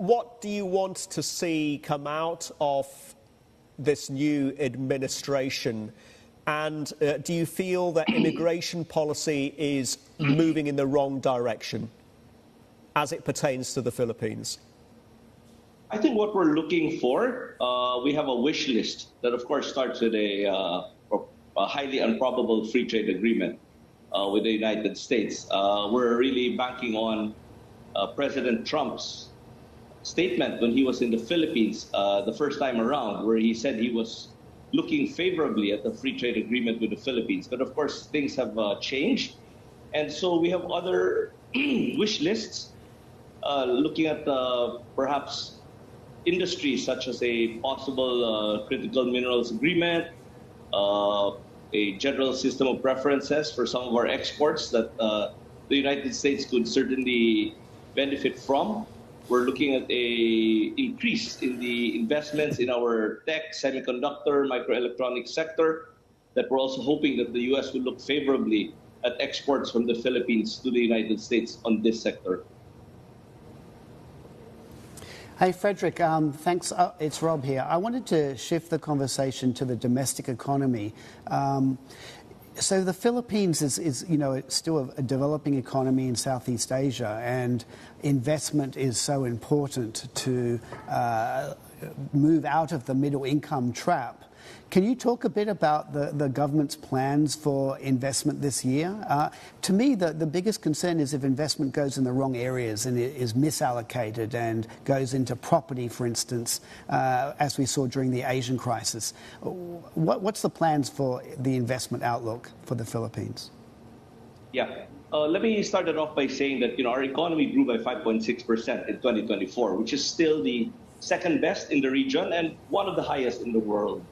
What do you want to see come out of this new administration? And do you feel that immigration policy is moving in the wrong direction as it pertains to the Philippines? I think what we're looking for, we have a wish list that, of course, starts with a highly improbable free trade agreement with the United States. We're really banking on President Trump's statement when he was in the Philippines the first time around, where he said he was looking favorably at the free trade agreement with the Philippines. But of course, things have changed. And so we have other wish lists looking at perhaps industries such as a possible critical minerals agreement, a general system of preferences for some of our exports that the United States could certainly benefit from. We're looking at a increase in the investments in our tech, semiconductor, microelectronics sector, that we're also hoping that the U.S. will look favorably at exports from the Philippines to the United States on this sector. Hey, Frederick, thanks. It's Rob here. I wanted to shift the conversation to the domestic economy. So the Philippines is it's still a developing economy in Southeast Asia, and investment is so important to move out of the middle income trap. Can you talk a bit about the government's plans for investment this year? To me, the biggest concern is if investment goes in the wrong areas and it is misallocated and goes into property, for instance, as we saw during the Asian crisis. What's the plans for the investment outlook for the Philippines? Yeah. Let me start it off by saying that our economy grew by 5.6% in 2024, which is still the second best in the region and one of the highest in the world.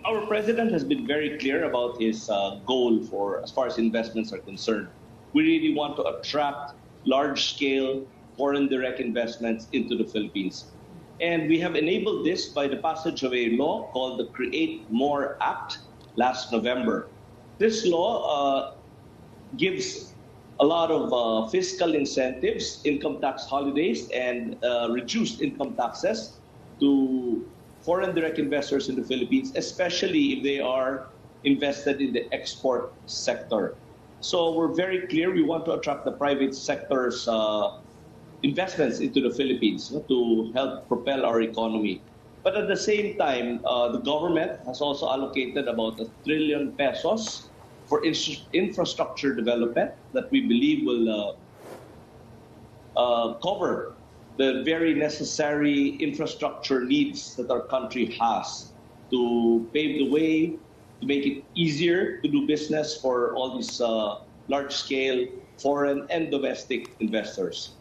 Our president has been very clear about his goal for as far as investments are concerned. We really want to attract large-scale foreign direct investments into the Philippines. And we have enabled this by the passage of a law called the Create More Act last November. This law gives a lot of fiscal incentives, income tax holidays, and reduced income taxes to foreign direct investors in the Philippines, especially if they are invested in the export sector. So we're very clear we want to attract the private sector's investments into the Philippines to help propel our economy. But at the same time, the government has also allocated about 1 trillion pesos for infrastructure development that we believe will cover the very necessary infrastructure needs that our country has to pave the way, to make it easier to do business for all these large-scale foreign and domestic investors.